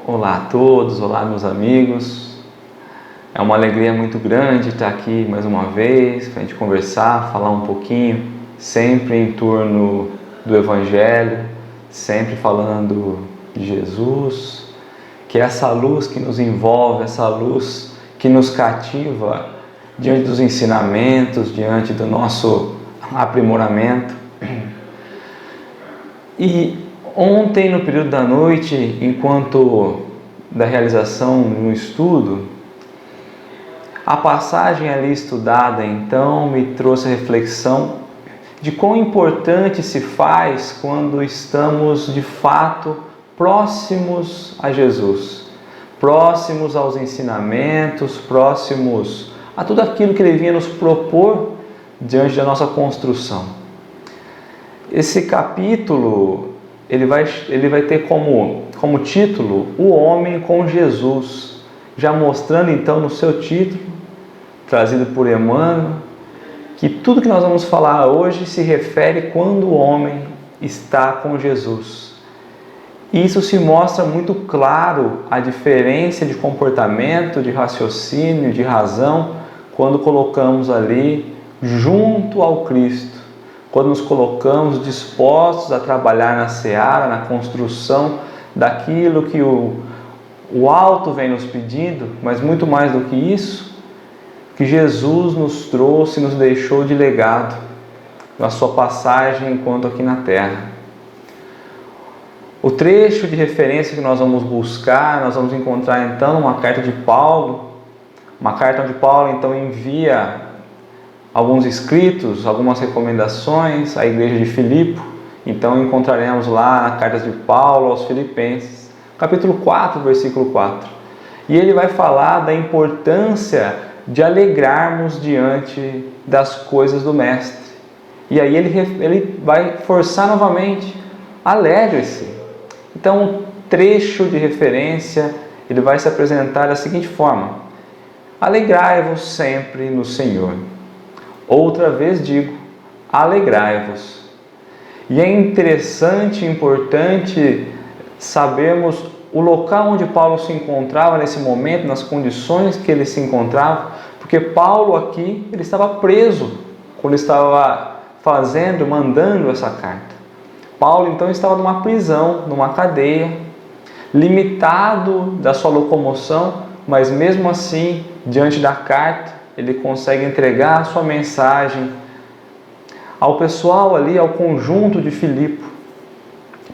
Olá a todos, olá meus amigos. É uma alegria muito grande estar aqui mais uma vez para a gente conversar, falar um pouquinho, sempre em torno do Evangelho, sempre falando de Jesus, que é essa luz que nos envolve, essa luz que nos cativa diante dos ensinamentos, diante do nosso aprimoramento. E ontem, no período da noite, enquanto da realização de um estudo, a passagem ali estudada, então, me trouxe a reflexão de quão importante se faz quando estamos, de fato, próximos a Jesus, próximos aos ensinamentos, próximos a tudo aquilo que Ele vinha nos propor diante da nossa construção. Esse capítulo ele vai ter como título O Homem com Jesus, já mostrando então no seu título, trazido por Emmanuel, que tudo que nós vamos falar hoje se refere quando o homem está com Jesus. Isso se mostra muito claro a diferença de comportamento, de raciocínio, de razão, quando colocamos ali junto ao Cristo. Quando nos colocamos dispostos a trabalhar na seara, na construção daquilo que o alto vem nos pedindo, mas muito mais do que isso, que Jesus nos trouxe e nos deixou de legado na sua passagem enquanto aqui na terra. O trecho de referência que nós vamos buscar, nós vamos encontrar então uma carta de Paulo, uma carta onde Paulo então envia alguns escritos, algumas recomendações à igreja de Filipe. Então encontraremos lá na carta de Paulo aos Filipenses, capítulo 4, versículo 4. E ele vai falar da importância de alegrarmos diante das coisas do Mestre. E aí ele vai forçar novamente, alegre-se. Então o trecho de referência, ele vai se apresentar da seguinte forma: alegrai-vos sempre no Senhor. Outra vez digo, alegrai-vos. E é interessante e importante sabermos o local onde Paulo se encontrava nesse momento, nas condições que ele se encontrava, porque Paulo aqui, ele estava preso quando estava mandando essa carta. Paulo então estava numa prisão, numa cadeia, limitado da sua locomoção, mas mesmo assim, diante da carta, ele consegue entregar a sua mensagem ao pessoal ali, ao conjunto de Filipe,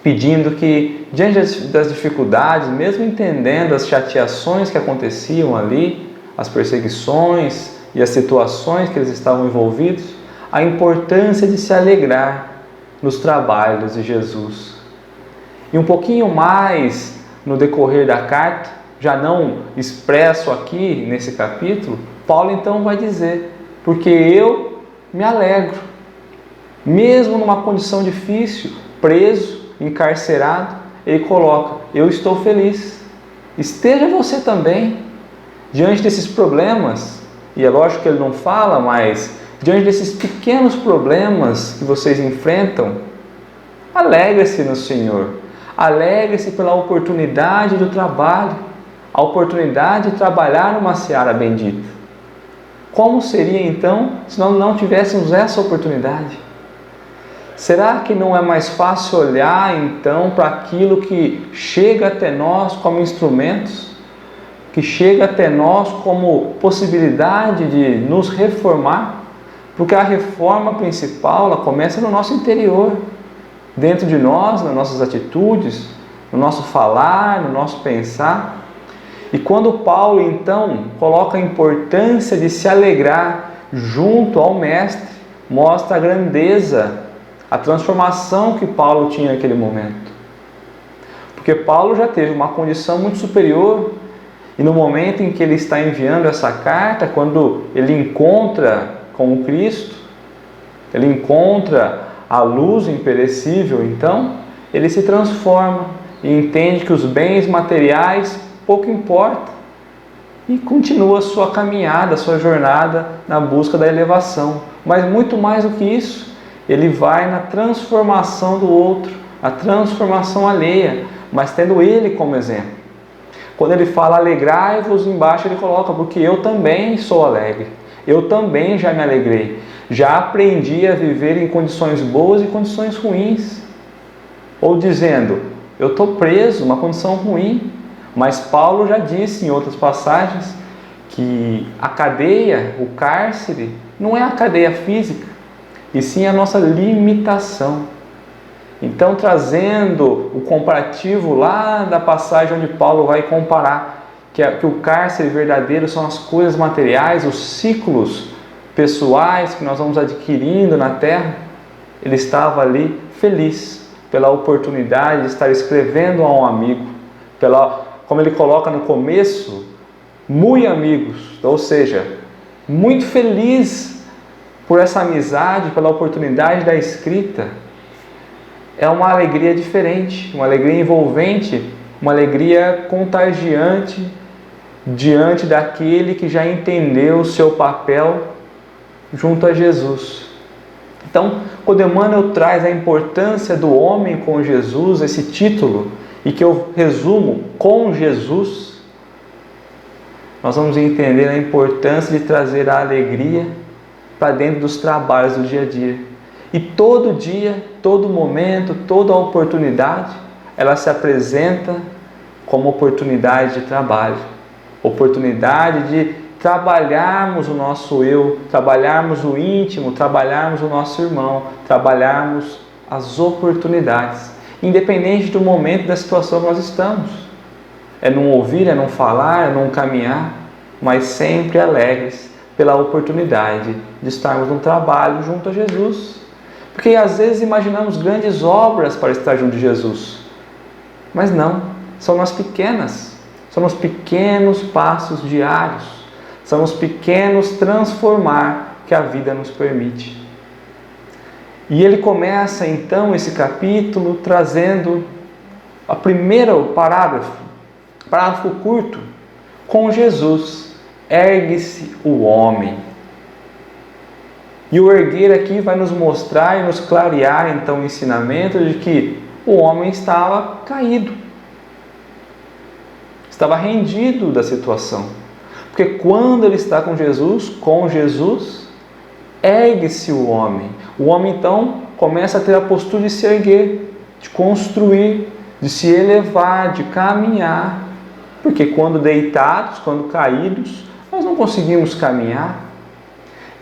pedindo que, diante das dificuldades, mesmo entendendo as chateações que aconteciam ali, as perseguições e as situações que eles estavam envolvidos, a importância de se alegrar nos trabalhos de Jesus. E um pouquinho mais no decorrer da carta, já não expresso aqui nesse capítulo, Paulo então vai dizer: porque eu me alegro, mesmo numa condição difícil, preso, encarcerado, ele coloca: eu estou feliz. Esteja você também diante desses problemas, e é lógico que ele não fala, mas diante desses pequenos problemas que vocês enfrentam, alegre-se no Senhor, alegre-se pela oportunidade do trabalho, a oportunidade de trabalhar numa seara bendita. Como seria então se nós não tivéssemos essa oportunidade? Será que não é mais fácil olhar então para aquilo que chega até nós como instrumentos, que chega até nós como possibilidade de nos reformar? Porque a reforma principal, ela começa no nosso interior, dentro de nós, nas nossas atitudes, no nosso falar, no nosso pensar. E quando Paulo então coloca a importância de se alegrar junto ao Mestre, mostra a grandeza, a transformação que Paulo tinha naquele momento. Porque Paulo já teve uma condição muito superior, e no momento em que ele está enviando essa carta, quando ele encontra com o Cristo, ele encontra a luz imperecível, então ele se transforma e entende que os bens materiais pouco importa, e continua a sua caminhada, a sua jornada na busca da elevação. Mas muito mais do que isso, ele vai na transformação do outro, a transformação alheia, mas tendo ele como exemplo. Quando ele fala alegrai-vos, embaixo ele coloca, porque eu também sou alegre. Eu também já me alegrei. Já aprendi a viver em condições boas e condições ruins. Ou dizendo, eu estou preso, uma condição ruim. Mas Paulo já disse em outras passagens que a cadeia, o cárcere, não é a cadeia física, e sim a nossa limitação. Então, trazendo o comparativo lá da passagem onde Paulo vai comparar que o cárcere verdadeiro são as coisas materiais, os ciclos pessoais que nós vamos adquirindo na terra, ele estava ali feliz pela oportunidade de estar escrevendo a um amigo, como ele coloca no começo, muito amigos, ou seja, muito feliz por essa amizade, pela oportunidade da escrita. É uma alegria diferente, uma alegria envolvente, uma alegria contagiante diante daquele que já entendeu o seu papel junto a Jesus. Então, quando Emmanuel traz a importância do homem com Jesus, esse título, e que eu resumo com Jesus, nós vamos entender a importância de trazer a alegria para dentro dos trabalhos do dia a dia. E todo dia, todo momento, toda oportunidade, ela se apresenta como oportunidade de trabalho, oportunidade de trabalharmos o nosso eu, trabalharmos o íntimo, trabalharmos o nosso irmão, trabalharmos as oportunidades, independente do momento, da situação que nós estamos. É não ouvir, é não falar, é não caminhar, mas sempre alegres pela oportunidade de estarmos no trabalho junto a Jesus. Porque às vezes imaginamos grandes obras para estar junto de Jesus, mas não, são nas pequenas, são nos pequenos passos diários, são os pequenos transformar que a vida nos permite. E ele começa então esse capítulo trazendo o primeiro parágrafo curto, com Jesus, ergue-se o homem. E o erguer aqui vai nos mostrar e nos clarear então o ensinamento de que o homem estava caído, estava rendido da situação. Porque quando ele está com Jesus, ergue-se o homem. O homem então começa a ter a postura de se erguer, de construir, de se elevar, de caminhar. Porque quando deitados, quando caídos, nós não conseguimos caminhar.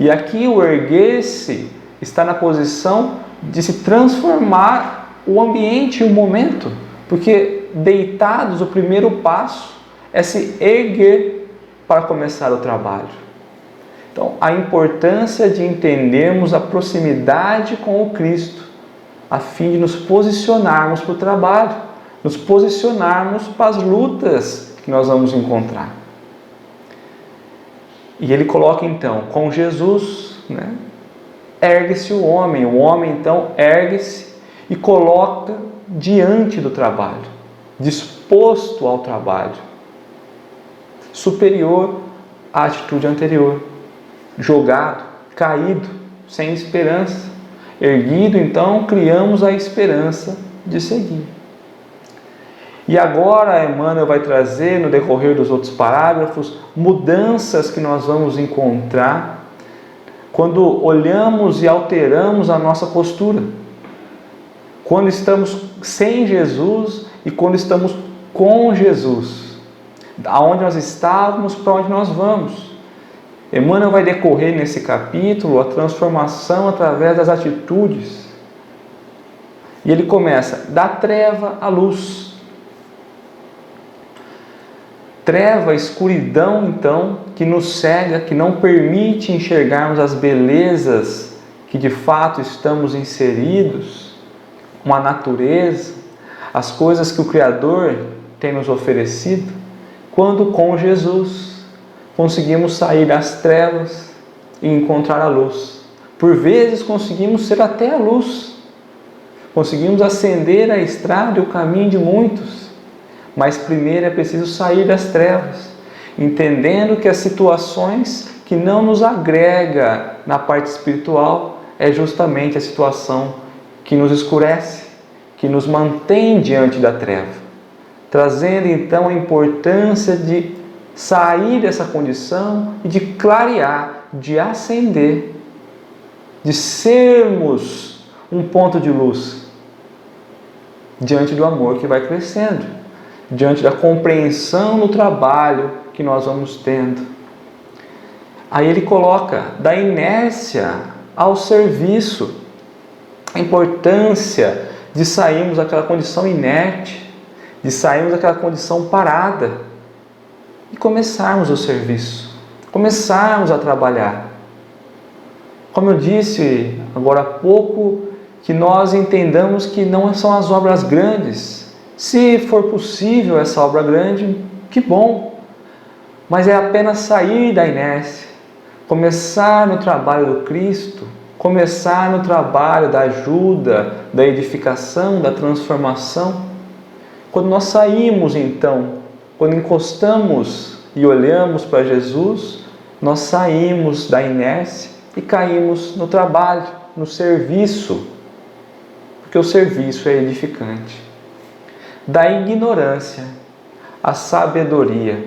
E aqui o erguer-se está na posição de se transformar o ambiente e o momento. Porque deitados, o primeiro passo é se erguer para começar o trabalho. Então, a importância de entendermos a proximidade com o Cristo, a fim de nos posicionarmos para o trabalho, nos posicionarmos para as lutas que nós vamos encontrar. E ele coloca então, com Jesus, ergue-se o homem então ergue-se e coloca diante do trabalho, disposto ao trabalho, superior à atitude anterior, jogado, caído, sem esperança. Erguido então, criamos a esperança de seguir. E agora Emmanuel vai trazer, no decorrer dos outros parágrafos, mudanças que nós vamos encontrar quando olhamos e alteramos a nossa postura. Quando estamos sem Jesus e quando estamos com Jesus. Aonde nós estávamos, para onde nós vamos. Emmanuel vai decorrer nesse capítulo a transformação através das atitudes. E ele começa da treva à luz. Treva, escuridão, então, que nos cega, que não permite enxergarmos as belezas que de fato estamos inseridos, uma natureza, as coisas que o Criador tem nos oferecido. Quando com Jesus conseguimos sair das trevas e encontrar a luz. Por vezes conseguimos ser até a luz, conseguimos acender a estrada e o caminho de muitos. Mas primeiro é preciso sair das trevas, entendendo que as situações que não nos agrega na parte espiritual é justamente a situação que nos escurece, que nos mantém diante da treva. trazendo então a importância de sair dessa condição e de clarear, de ascender, de sermos um ponto de luz diante do amor que vai crescendo, diante da compreensão no trabalho que nós vamos tendo. Aí ele coloca da inércia ao serviço, a importância de sairmos daquela condição inerte, de sairmos daquela condição parada e começarmos o serviço, começarmos a trabalhar. Como eu disse agora há pouco, que nós entendamos que não são as obras grandes. Se for possível essa obra grande, que bom, mas é apenas sair da inércia, começar no trabalho do Cristo, começar no trabalho da ajuda, da edificação, da transformação. Quando nós saímos então, quando encostamos e olhamos para Jesus, nós saímos da inércia e caímos no trabalho, no serviço, porque o serviço é edificante. Da ignorância à sabedoria.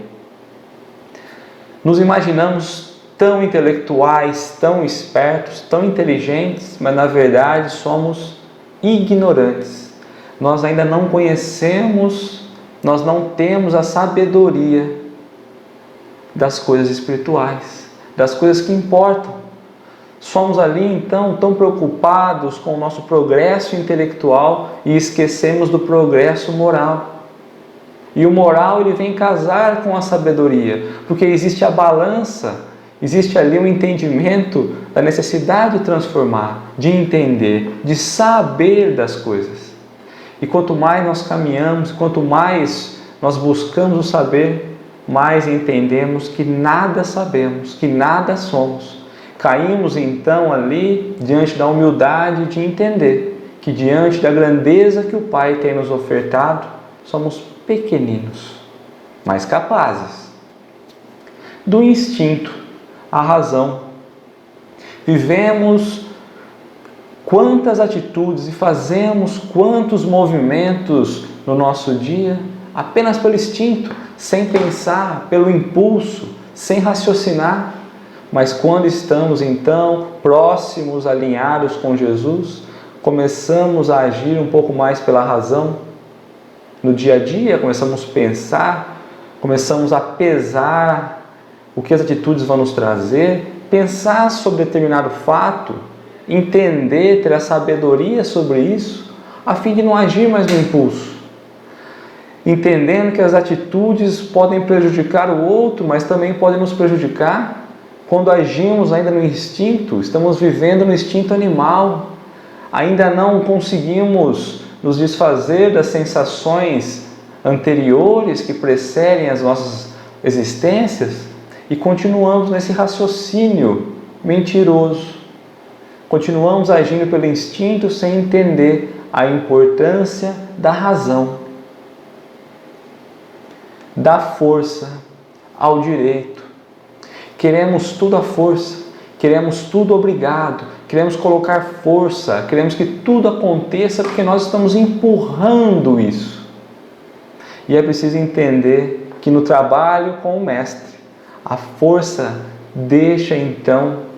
Nos imaginamos tão intelectuais, tão espertos, tão inteligentes, mas na verdade somos ignorantes. Nós ainda não conhecemos, nós não temos a sabedoria das coisas espirituais, das coisas que importam. Somos ali então tão preocupados com o nosso progresso intelectual e esquecemos do progresso moral. E o moral ele vem casar com a sabedoria, porque existe a balança, existe ali um entendimento da necessidade de transformar, de entender, de saber das coisas. E quanto mais nós caminhamos, quanto mais nós buscamos o saber, mais entendemos que nada sabemos, que nada somos. Caímos então ali diante da humildade de entender que diante da grandeza que o Pai tem nos ofertado, somos pequeninos, mas capazes. Do instinto à razão. Vivemos quantas atitudes e fazemos quantos movimentos no nosso dia apenas pelo instinto, sem pensar, pelo impulso, sem raciocinar. Mas quando estamos então próximos, alinhados com Jesus, começamos a agir um pouco mais pela razão. No dia a dia, começamos a pensar, começamos a pesar o que as atitudes vão nos trazer, pensar sobre determinado fato, entender, ter a sabedoria sobre isso, a fim de não agir mais no impulso. Entendendo que as atitudes podem prejudicar o outro, mas também podem nos prejudicar. Quando agimos ainda no instinto, estamos vivendo no instinto animal, ainda não conseguimos nos desfazer das sensações anteriores que precedem as nossas existências e continuamos nesse raciocínio mentiroso. Continuamos agindo pelo instinto sem entender a importância da razão, da força ao direito. Queremos tudo à força, queremos tudo obrigado, queremos colocar força, queremos que tudo aconteça porque nós estamos empurrando isso. E é preciso entender que no trabalho com o Mestre, a força deixa então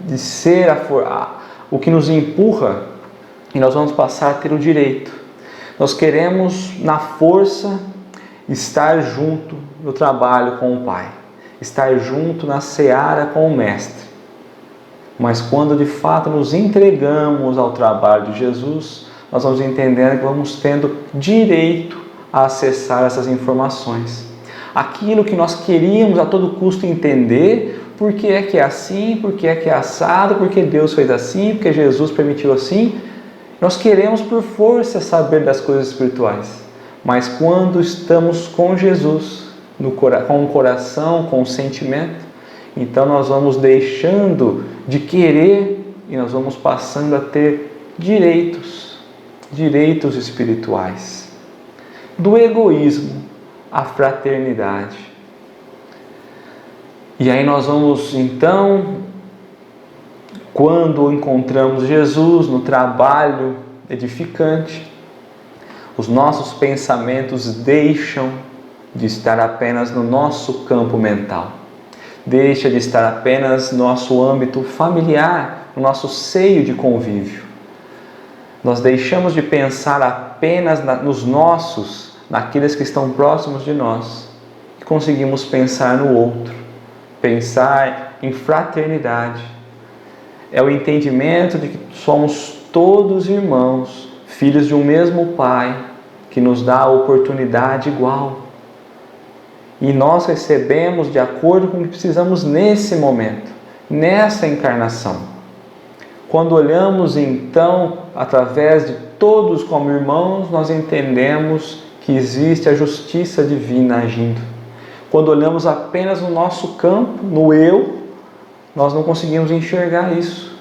de ser o que nos empurra e nós vamos passar a ter o direito. Nós queremos na força estar junto no trabalho com o Pai, estar junto na seara com o Mestre. Mas quando de fato nos entregamos ao trabalho de Jesus, nós vamos entendendo que vamos tendo direito a acessar essas informações. Aquilo que nós queríamos a todo custo entender, por que é que é assim, por que é que é assado, porque Deus fez assim, porque Jesus permitiu assim, nós queremos por força saber das coisas espirituais. Mas quando estamos com Jesus, com o coração, com o sentimento, então nós vamos deixando de querer e nós vamos passando a ter direitos espirituais. Do egoísmo à fraternidade. E aí nós vamos então, quando encontramos Jesus no trabalho edificante, Os nossos pensamentos deixam de estar apenas no nosso campo mental. Deixa de estar apenas no nosso âmbito familiar, no nosso seio de convívio. Nós deixamos de pensar apenas nos nossos, naqueles que estão próximos de nós, e conseguimos pensar no outro, pensar em fraternidade. É o entendimento de que somos todos irmãos, filhos de um mesmo Pai, que nos dá a oportunidade igual. E nós recebemos de acordo com o que precisamos nesse momento, nessa encarnação. Quando olhamos então, através de todos como irmãos, nós entendemos que existe a justiça divina agindo. Quando olhamos apenas no nosso campo, no eu, nós não conseguimos enxergar isso.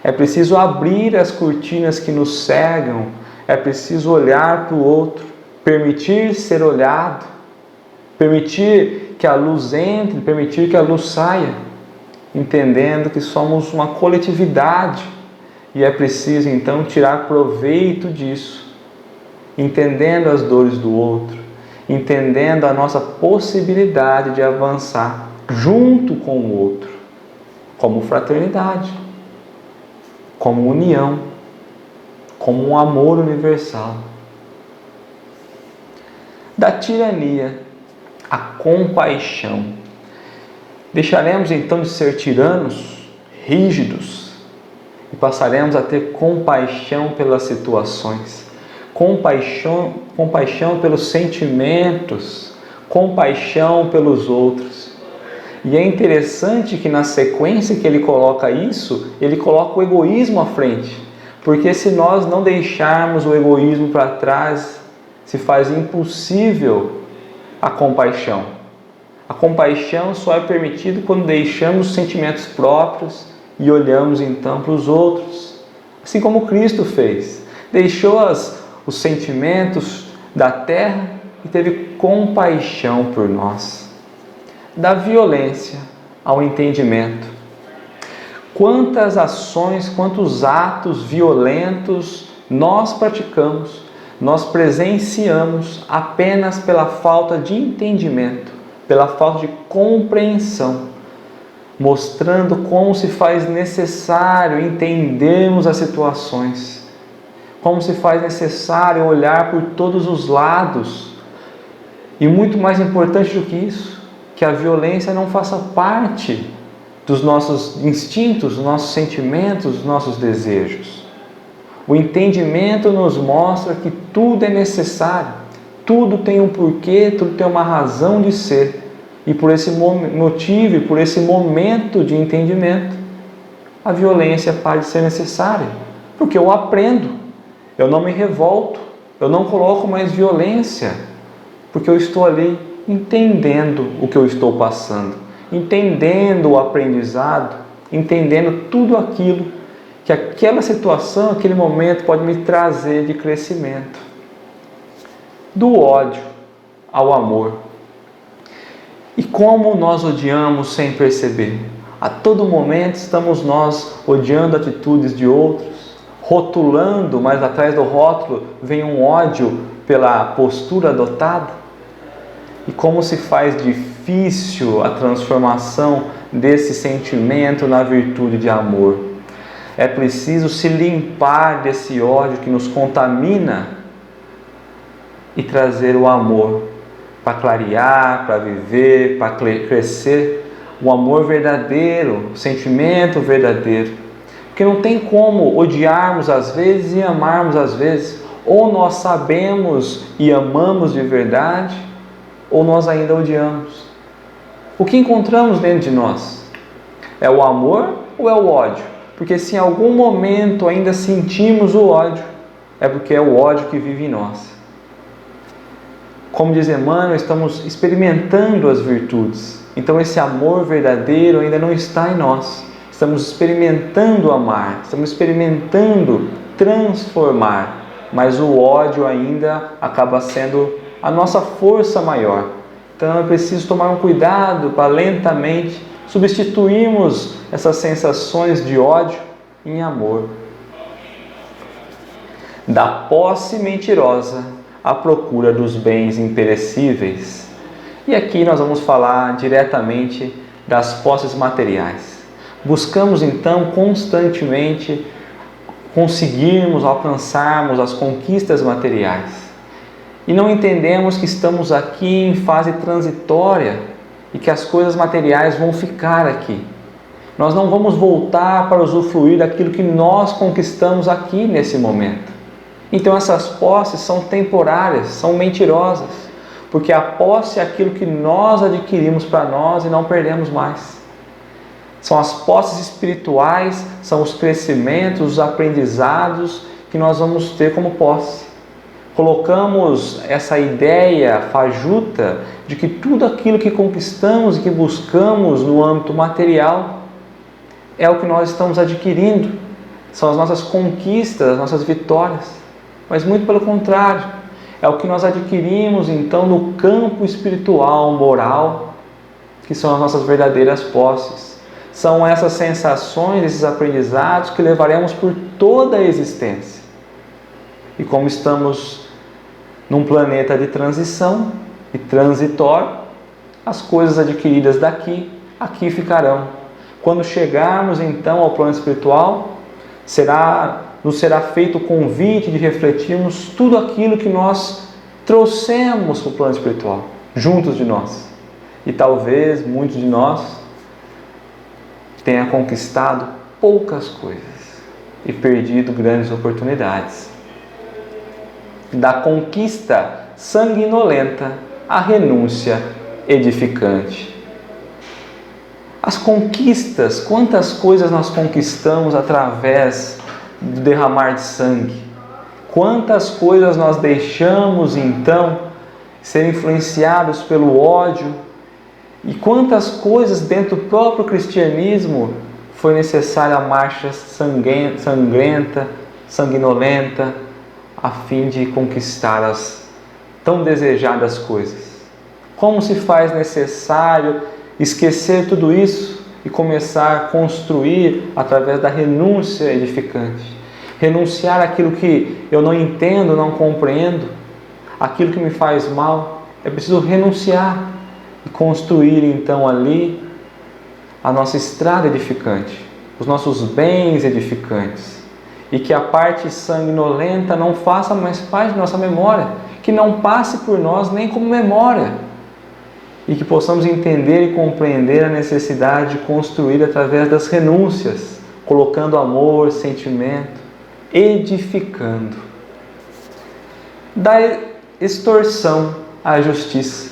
É preciso abrir as cortinas que nos cegam, é preciso olhar para o outro, permitir ser olhado, permitir que a luz entre, permitir que a luz saia, entendendo que somos uma coletividade e é preciso então tirar proveito disso, entendendo as dores do outro, entendendo a nossa possibilidade de avançar junto com o outro, como fraternidade, como união, como um amor universal. Da tirania, a compaixão. Deixaremos então de ser tiranos, rígidos, e passaremos a ter compaixão pelas situações, compaixão pelos sentimentos, compaixão pelos outros. E é interessante que na sequência que ele coloca isso, ele coloca o egoísmo à frente, porque se nós não deixarmos o egoísmo para trás, se faz impossível a compaixão. A compaixão só é permitida quando deixamos os sentimentos próprios e olhamos então para os outros. Assim como Cristo fez. Deixou os sentimentos da terra e teve compaixão por nós. Da violência ao entendimento. Quantas ações, quantos atos violentos nós praticamos, nós presenciamos apenas pela falta de entendimento, pela falta de compreensão, mostrando como se faz necessário entendermos as situações, como se faz necessário olhar por todos os lados, e muito mais importante do que isso, que a violência não faça parte dos nossos instintos, dos nossos sentimentos, dos nossos desejos. O entendimento nos mostra que tudo é necessário, tudo tem um porquê, tudo tem uma razão de ser. E por esse motivo, e por esse momento de entendimento, a violência pode ser necessária. Porque eu aprendo, eu não me revolto, eu não coloco mais violência, porque eu estou ali entendendo o que eu estou passando, entendendo o aprendizado, entendendo tudo aquilo que aquela situação, aquele momento pode me trazer de crescimento. Do ódio ao amor. E como nós odiamos sem perceber? A todo momento estamos nós odiando atitudes de outros, rotulando, mas atrás do rótulo vem um ódio pela postura adotada. E como se faz difícil a transformação desse sentimento na virtude de amor. É preciso se limpar desse ódio que nos contamina e trazer o amor para clarear, para viver, para crescer. O amor verdadeiro, o sentimento verdadeiro. Porque não tem como odiarmos às vezes e amarmos às vezes. Ou nós sabemos e amamos de verdade, ou nós ainda odiamos. O que encontramos dentro de nós? É o amor ou é o ódio? Porque se em algum momento ainda sentimos o ódio, é porque é o ódio que vive em nós. Como diz Emmanuel, estamos experimentando as virtudes. Então esse amor verdadeiro ainda não está em nós. Estamos experimentando amar, estamos experimentando transformar. Mas o ódio ainda acaba sendo a nossa força maior. Então é preciso tomar um cuidado para lentamente substituirmos essas sensações de ódio em amor. da posse mentirosa à procura dos bens imperecíveis. E aqui nós vamos falar diretamente das posses materiais. Buscamos então constantemente conseguirmos, alcançarmos as conquistas materiais. E não entendemos que estamos aqui em fase transitória e que as coisas materiais vão ficar aqui. Nós não vamos voltar para usufruir daquilo que nós conquistamos aqui nesse momento. Então essas posses são temporárias, são mentirosas, porque a posse é aquilo que nós adquirimos para nós e não perdemos mais. São as posses espirituais, são os crescimentos, os aprendizados que nós vamos ter como posse. Colocamos essa ideia fajuta de que tudo aquilo que conquistamos e que buscamos no âmbito material é o que nós estamos adquirindo, são as nossas conquistas, as nossas vitórias. Mas muito pelo contrário, é o que nós adquirimos então no campo espiritual, moral, que são as nossas verdadeiras posses. São essas sensações, esses aprendizados que levaremos por toda a existência. E como estamos num planeta de transição e transitório, as coisas adquiridas daqui, aqui ficarão. Quando chegarmos então ao plano espiritual, nos será feito o convite de refletirmos tudo aquilo que nós trouxemos para o plano espiritual, juntos de nós. E talvez muitos de nós tenha conquistado poucas coisas e perdido grandes oportunidades. Da conquista sanguinolenta à renúncia edificante. As conquistas, quantas coisas nós conquistamos através do derramar de sangue? Quantas coisas nós deixamos então ser influenciados pelo ódio? E quantas coisas dentro do próprio cristianismo foi necessária a marcha sangrenta, sanguinolenta, a fim de conquistar as tão desejadas coisas? Como se faz necessário esquecer tudo isso e começar a construir através da renúncia edificante? Renunciar àquilo que eu não entendo, não compreendo, aquilo que me faz mal. É preciso renunciar e construir então ali a nossa estrada edificante, os nossos bens edificantes, e que a parte sanguinolenta não faça mais parte da nossa memória, que não passe por nós nem como memória, e que possamos entender e compreender a necessidade de construir através das renúncias, colocando amor, sentimento, edificando. Da extorsão à justiça.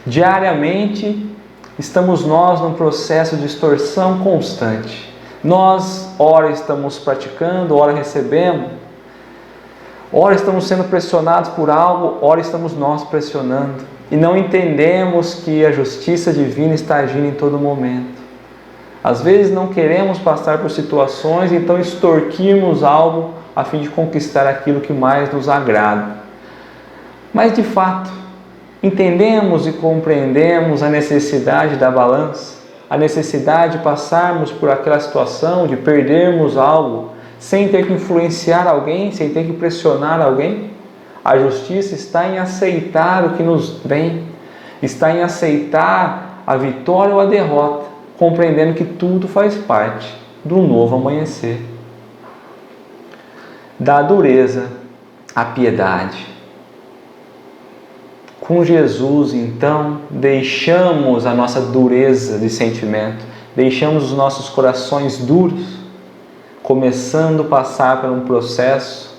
Diariamente estamos nós num processo de extorsão constante. Nós, ora estamos praticando, ora recebemos, ora estamos sendo pressionados por algo, ora estamos nós pressionando. E não entendemos que a justiça divina está agindo em todo momento. Às vezes não queremos passar por situações, então extorquimos algo a fim de conquistar aquilo que mais nos agrada. Mas de fato, entendemos e compreendemos a necessidade da balança, a necessidade de passarmos por aquela situação, de perdermos algo, sem ter que influenciar alguém, sem ter que pressionar alguém. A justiça está em aceitar o que nos vem, está em aceitar a vitória ou a derrota, compreendendo que tudo faz parte do novo amanhecer. Da dureza à piedade. Com Jesus, então, deixamos a nossa dureza de sentimento, deixamos os nossos corações duros, começando a passar por um processo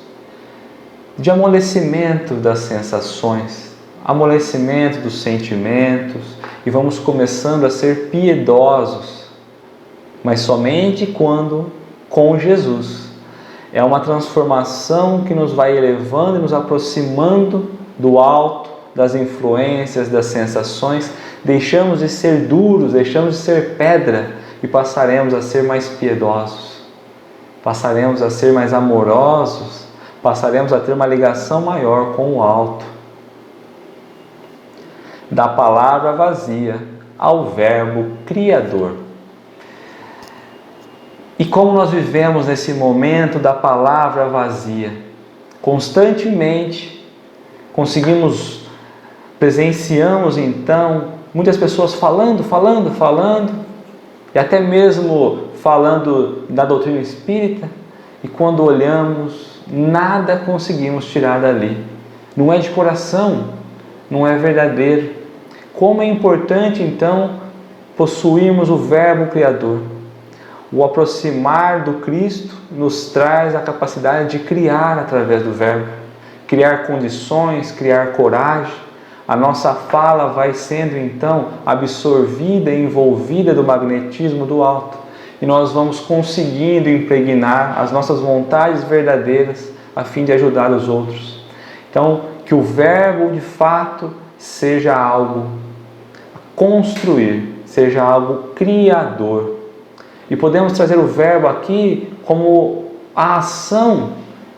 de amolecimento das sensações, amolecimento dos sentimentos, e vamos começando a ser piedosos, mas somente quando com Jesus. É uma transformação que nos vai elevando e nos aproximando do alto, das influências, das sensações. Deixamos de ser duros, deixamos de ser pedra e passaremos a ser mais piedosos, passaremos a ser mais amorosos, passaremos a ter uma ligação maior com o alto. Da palavra vazia ao verbo criador. E como nós vivemos nesse momento da palavra vazia? constantemente, presenciamos então muitas pessoas falando, e até mesmo falando da doutrina espírita, e quando olhamos, nada conseguimos tirar dali. Não é de coração, não é verdadeiro. Como é importante então possuirmos o Verbo Criador. O aproximar do Cristo nos traz a capacidade de criar através do Verbo, criar condições, criar coragem. A nossa fala vai sendo então absorvida e envolvida do magnetismo do alto, e nós vamos conseguindo impregnar as nossas vontades verdadeiras a fim de ajudar os outros. Então, que o Verbo de fato seja algo a construir, seja algo criador. E podemos trazer o Verbo aqui como a ação,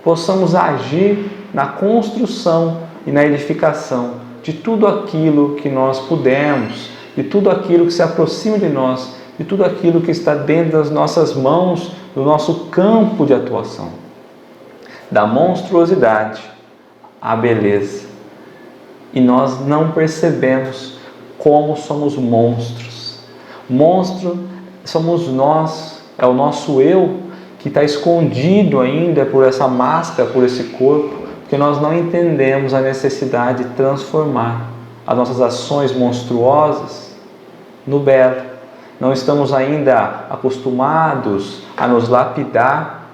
possamos agir na construção e na edificação de tudo aquilo que nós pudermos, de tudo aquilo que se aproxima de nós, de tudo aquilo que está dentro das nossas mãos, do nosso campo de atuação. Da monstruosidade à beleza. E nós não percebemos como somos monstros. Monstro somos nós, é o nosso eu que está escondido ainda por essa máscara, por esse corpo, porque nós não entendemos a necessidade de transformar as nossas ações monstruosas no belo. Não estamos ainda acostumados a nos lapidar,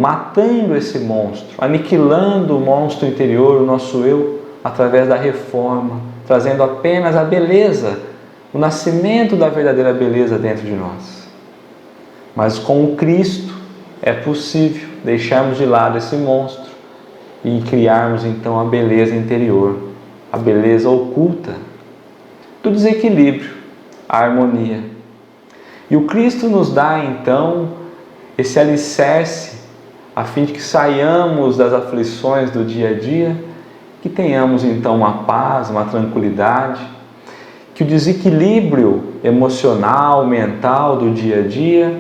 matando esse monstro, aniquilando o monstro interior, o nosso eu, através da reforma, trazendo apenas a beleza, o nascimento da verdadeira beleza dentro de nós. Mas com o Cristo é possível deixarmos de lado esse monstro e criarmos então a beleza interior, a beleza oculta do desequilíbrio, a harmonia. E o Cristo nos dá então esse alicerce a fim de que saiamos das aflições do dia a dia, que tenhamos então uma paz, uma tranquilidade, que o desequilíbrio emocional, mental do dia a dia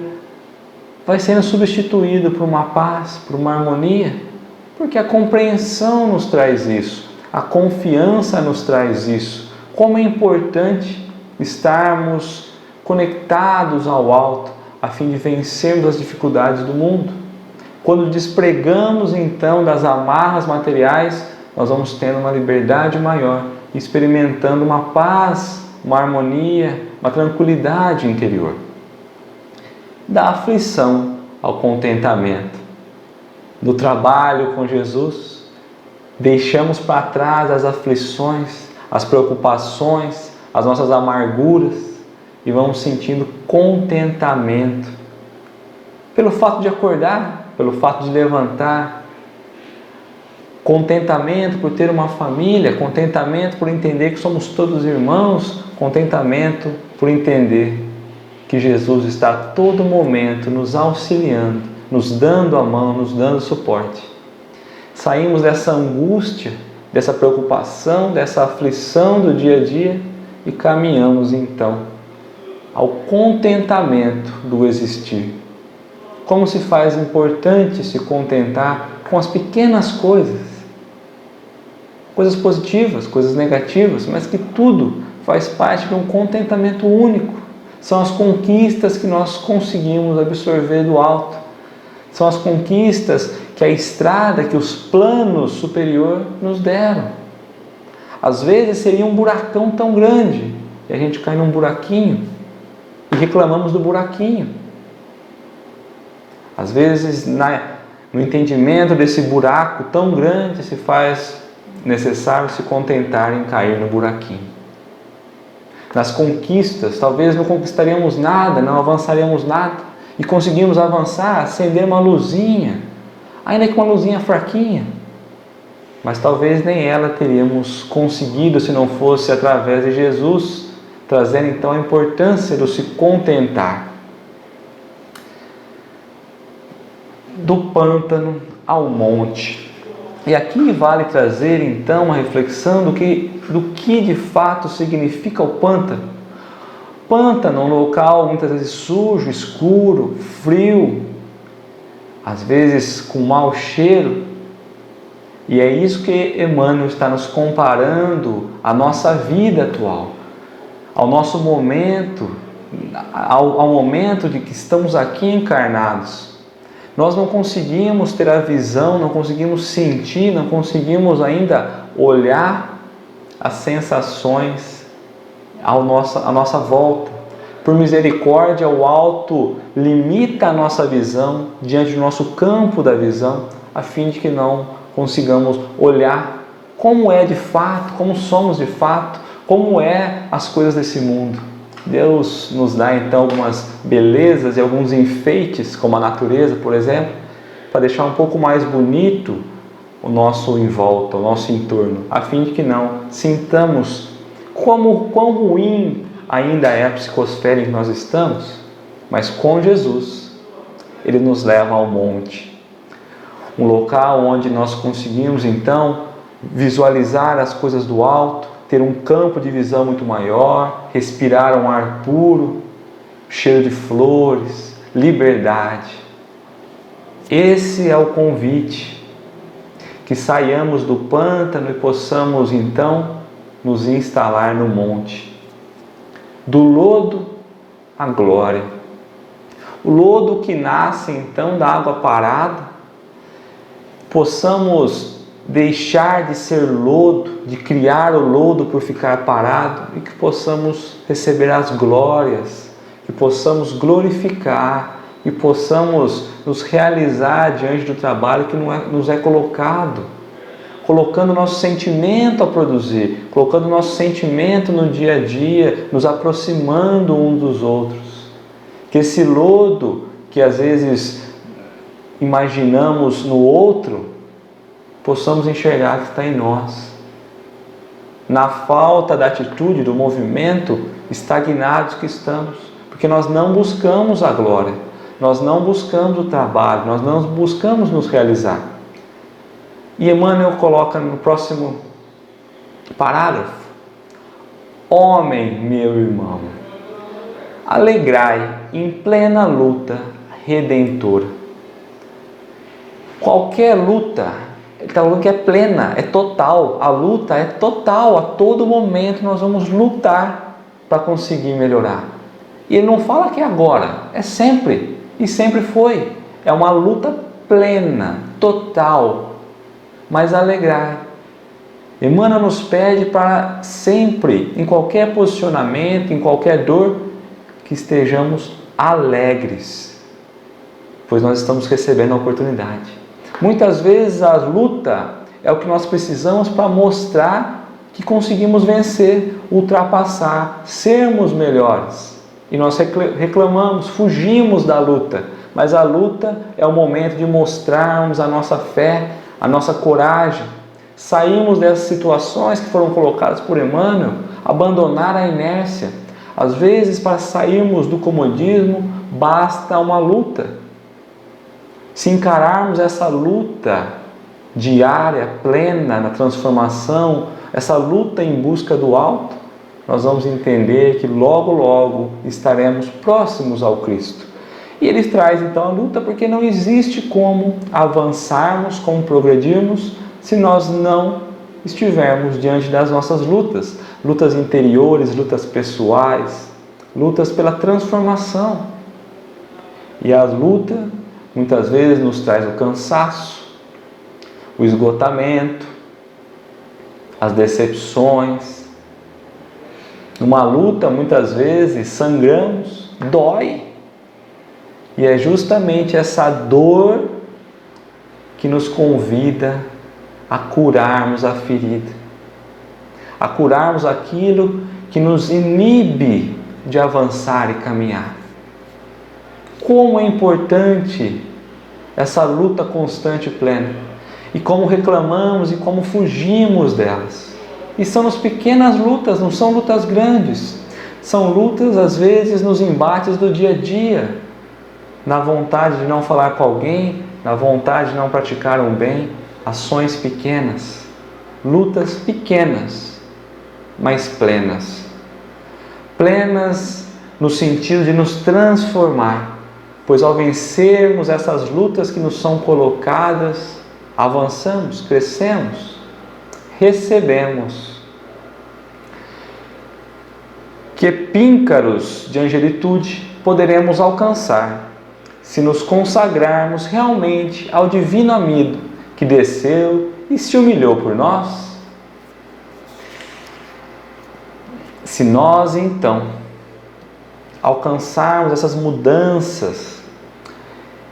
vai sendo substituído por uma paz, por uma harmonia, porque a compreensão nos traz isso, a confiança nos traz isso. Como é importante estarmos conectados ao alto, a fim de vencermos as dificuldades do mundo. Quando despregamos então das amarras materiais, nós vamos tendo uma liberdade maior, experimentando uma paz, uma harmonia, uma tranquilidade interior. Da aflição ao contentamento. No trabalho com Jesus, deixamos para trás as aflições, as preocupações, as nossas amarguras e vamos sentindo contentamento pelo fato de acordar, pelo fato de levantar, contentamento por ter uma família, contentamento por entender que somos todos irmãos, contentamento por entender que Jesus está a todo momento nos auxiliando, nos dando a mão, nos dando suporte. Saímos dessa angústia, dessa preocupação, dessa aflição do dia a dia e caminhamos então ao contentamento do existir. Como se faz importante se contentar com as pequenas coisas, coisas positivas, coisas negativas, mas que tudo faz parte de um contentamento único. São as conquistas que nós conseguimos absorver do alto. São as conquistas que a estrada, que os planos superiores nos deram. Às vezes seria um buracão tão grande e a gente cai num buraquinho e reclamamos do buraquinho. Às vezes, no entendimento desse buraco tão grande, se faz necessário se contentar em cair no buraquinho. Nas conquistas, talvez não conquistaríamos nada, não avançaríamos nada, e conseguimos avançar, acender uma luzinha, ainda que uma luzinha fraquinha, mas talvez nem ela teríamos conseguido se não fosse através de Jesus, trazendo então a importância do se contentar. Do pântano ao monte. E aqui vale trazer então uma reflexão do que de fato significa o pântano. Pântano é um local muitas vezes sujo, escuro, frio, às vezes com mau cheiro, E é isso que Emmanuel está nos comparando à nossa vida atual, ao nosso momento, ao momento de que estamos aqui encarnados. Nós não conseguimos ter a visão, não conseguimos sentir, não conseguimos ainda olhar as sensações à nossa volta. Por misericórdia, o alto limita a nossa visão diante do nosso campo da visão, a fim de que não consigamos olhar como é de fato, como somos de fato, como é as coisas desse mundo. Deus nos dá então algumas belezas e alguns enfeites, como a natureza, por exemplo, para deixar um pouco mais bonito o nosso em volta, o nosso entorno, a fim de que não sintamos quão ruim ainda é a psicosfera em que nós estamos, mas com Jesus, Ele nos leva ao monte, um local onde nós conseguimos então visualizar as coisas do alto, ter um campo de visão muito maior, respirar um ar puro, cheiro de flores, liberdade. Esse é o convite, que saiamos do pântano e possamos então nos instalar no monte. Do lodo à glória. O lodo que nasce então da água parada, possamos deixar de ser lodo, de criar o lodo por ficar parado, e que possamos receber as glórias, que possamos glorificar e possamos nos realizar diante do trabalho que nos é colocado, colocando o nosso sentimento a produzir, colocando o nosso sentimento no dia a dia, nos aproximando uns dos outros. Que esse lodo que às vezes imaginamos no outro, possamos enxergar que está em nós. Na falta da atitude, do movimento, estagnados que estamos, porque nós não buscamos a glória, nós não buscamos o trabalho, nós não buscamos nos realizar. E Emmanuel coloca no próximo parágrafo: homem, meu irmão, alegrai em plena luta redentora. Qualquer luta, ele está falando que é plena, é total. A luta é total, a todo momento nós vamos lutar para conseguir melhorar. E ele não fala que é agora, é sempre, e sempre foi. É uma luta plena, total, mas alegrar. Emmanuel nos pede para sempre, em qualquer posicionamento, em qualquer dor, que estejamos alegres, pois nós estamos recebendo a oportunidade. Muitas vezes a luta é o que nós precisamos para mostrar que conseguimos vencer, ultrapassar, sermos melhores. E nós reclamamos, fugimos da luta, mas a luta é o momento de mostrarmos a nossa fé, a nossa coragem. Saímos dessas situações que foram colocadas por Emmanuel, abandonar a inércia. Às vezes, para sairmos do comodismo, basta uma luta. Se encararmos essa luta diária, plena, na transformação, essa luta em busca do alto, nós vamos entender que logo, logo estaremos próximos ao Cristo. E ele traz então a luta porque não existe como avançarmos, como progredirmos, se nós não estivermos diante das nossas lutas. Lutas interiores, lutas pessoais, lutas pela transformação. E a luta muitas vezes nos traz o cansaço, o esgotamento, as decepções. Numa luta, muitas vezes, sangramos, dói. E é justamente essa dor que nos convida a curarmos a ferida, a curarmos aquilo que nos inibe de avançar e caminhar. Como é importante essa luta constante e plena, e como reclamamos e como fugimos delas. E são as pequenas lutas, não são lutas grandes, são lutas às vezes nos embates do dia a dia, na vontade de não falar com alguém, na vontade de não praticar um bem, ações pequenas, lutas pequenas, mas plenas. Plenas no sentido de nos transformar, pois ao vencermos essas lutas que nos são colocadas, avançamos, crescemos, recebemos. Que píncaros de angelitude poderemos alcançar se nos consagrarmos realmente ao divino amigo que desceu e se humilhou por nós? Se nós então alcançarmos essas mudanças,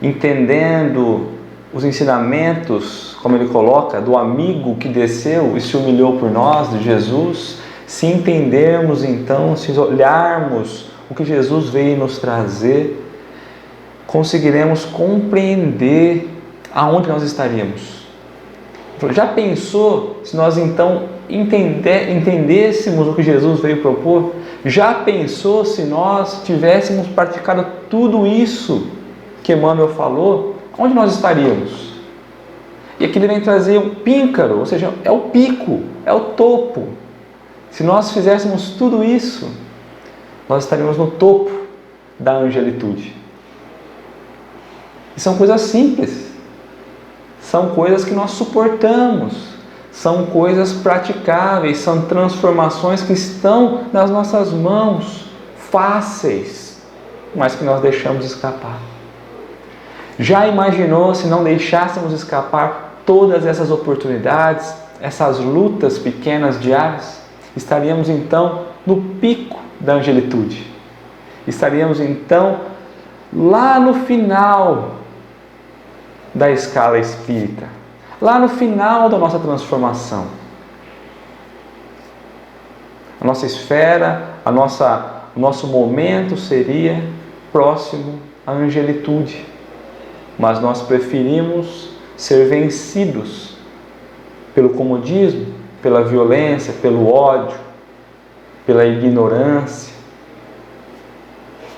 entendendo os ensinamentos, como ele coloca, do amigo que desceu e se humilhou por nós, de Jesus, se entendermos então, se olharmos o que Jesus veio nos trazer, conseguiremos compreender aonde nós estaríamos. Já pensou se nós então entendêssemos o que Jesus veio propor? Já pensou se nós tivéssemos praticado tudo isso que Emmanuel falou? Onde nós estaríamos? E aqui ele vem trazer um píncaro, ou seja, é o pico, é o topo. Se nós fizéssemos tudo isso, nós estaríamos no topo da angelitude. E são coisas simples, são coisas que nós suportamos, são coisas praticáveis, são transformações que estão nas nossas mãos, fáceis, mas que nós deixamos escapar. Já imaginou se não deixássemos escapar todas essas oportunidades, essas lutas pequenas diárias? Estaríamos então no pico da angelitude. Estaríamos então lá no final da escala espírita, lá no final da nossa transformação. A nossa esfera, o nosso momento seria próximo à angelitude, mas nós preferimos ser vencidos pelo comodismo, pela violência, pelo ódio, pela ignorância,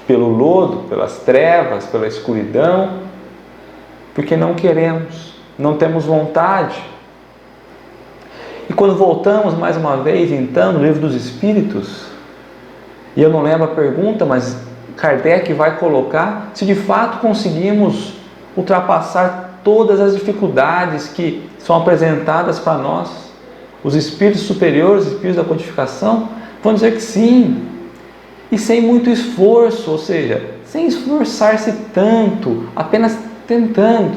pelo lodo, pelas trevas, pela escuridão, porque não queremos, não temos vontade. E quando voltamos mais uma vez, então, no Livro dos Espíritos, e eu não lembro a pergunta, mas Kardec vai colocar se de fato conseguimos ultrapassar todas as dificuldades que são apresentadas para nós. Os espíritos superiores, os espíritos da codificação, vão dizer que sim, e sem muito esforço, ou seja, sem esforçar-se tanto, apenas tentando.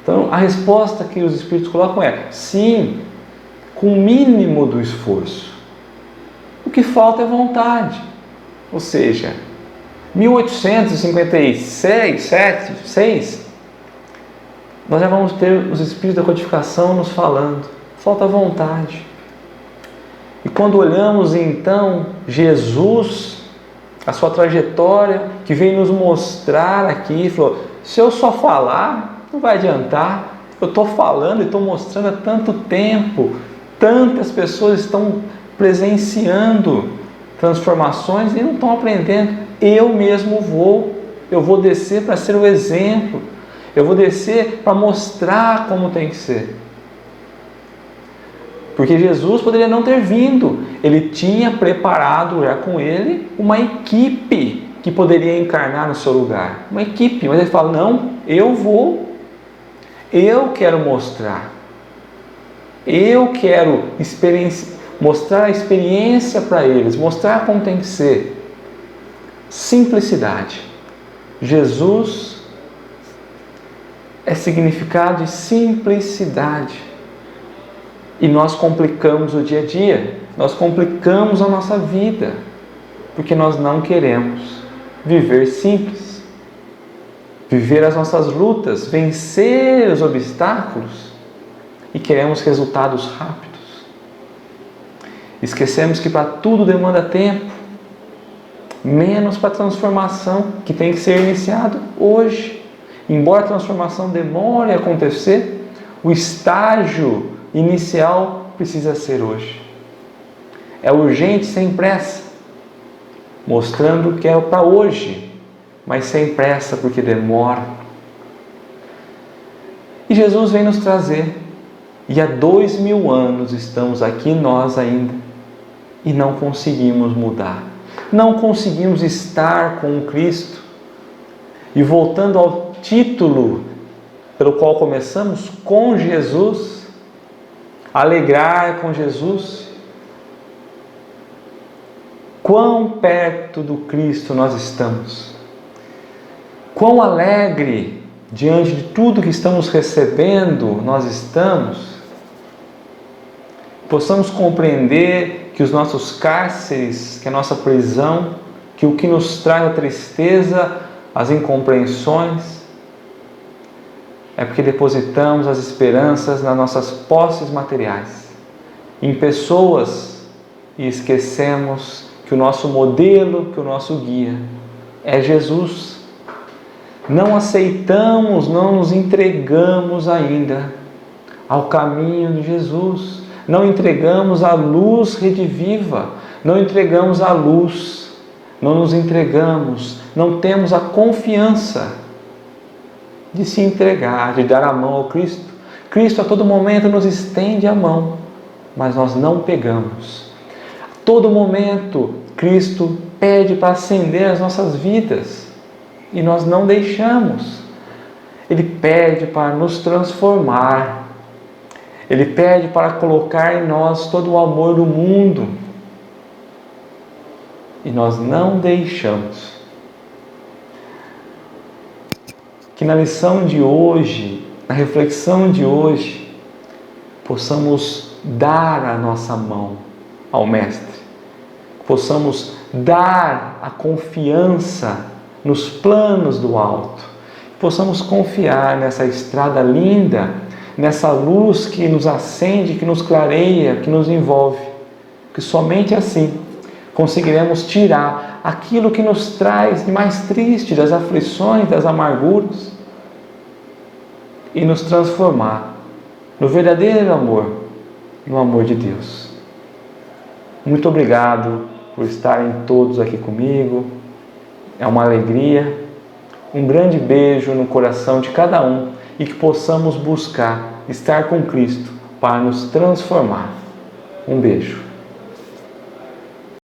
Então, a resposta que os espíritos colocam é sim, com o mínimo do esforço. O que falta é vontade. Ou seja, 1856, nós já vamos ter os espíritos da codificação nos falando. Falta vontade. E quando olhamos então Jesus, a sua trajetória, que veio nos mostrar aqui, falou, se eu só falar, não vai adiantar. Eu estou falando e estou mostrando há tanto tempo. Tantas pessoas estão presenciando transformações e não estão aprendendo. Eu mesmo eu vou descer para ser o exemplo. Eu vou descer para mostrar como tem que ser. Porque Jesus poderia não ter vindo. Ele tinha preparado já com ele uma equipe que poderia encarnar no seu lugar. Uma equipe, mas ele fala, não, eu vou. Eu quero mostrar. Eu quero mostrar a experiência para eles, mostrar como tem que ser. Simplicidade. Jesus é significado de simplicidade. E nós complicamos o dia a dia, nós complicamos a nossa vida, porque nós não queremos viver simples, viver as nossas lutas, vencer os obstáculos e queremos resultados rápidos. Esquecemos que para tudo demanda tempo, menos para a transformação que tem que ser iniciado hoje. Embora a transformação demore a acontecer, o estágio inicial precisa ser hoje. É urgente, sem pressa, mostrando que é para hoje, mas sem pressa, porque demora. E Jesus vem nos trazer, e há 2000 anos estamos aqui nós ainda, e não conseguimos mudar, não conseguimos estar com o Cristo. E voltando ao título pelo qual começamos com Jesus, alegrar com Jesus. Quão perto do Cristo nós estamos, quão alegre diante de tudo que estamos recebendo nós estamos. Possamos compreender que os nossos cárceres, que a nossa prisão, que o que nos traz a tristeza, as incompreensões, é porque depositamos as esperanças nas nossas posses materiais, em pessoas, e esquecemos que o nosso modelo, que o nosso guia é Jesus. Não aceitamos, não nos entregamos ainda ao caminho de Jesus. Não entregamos a luz rediviva, não entregamos a luz, não nos entregamos, não temos a confiança de se entregar, de dar a mão ao Cristo. Cristo a todo momento nos estende a mão, mas nós não pegamos. A todo momento Cristo pede para acender as nossas vidas e nós não deixamos. Ele pede para nos transformar. Ele pede para colocar em nós todo o amor do mundo. E nós não deixamos. Que na lição de hoje, na reflexão de hoje, possamos dar a nossa mão ao Mestre. Possamos dar a confiança nos planos do alto. Possamos confiar nessa estrada linda, nessa luz que nos acende, que nos clareia, que nos envolve. Que somente assim conseguiremos tirar aquilo que nos traz de mais triste, das aflições, das amarguras, e nos transformar no verdadeiro amor, no amor de Deus. Muito obrigado por estarem todos aqui comigo. É uma alegria. Um grande beijo no coração de cada um e que possamos buscar estar com Cristo para nos transformar. Um beijo.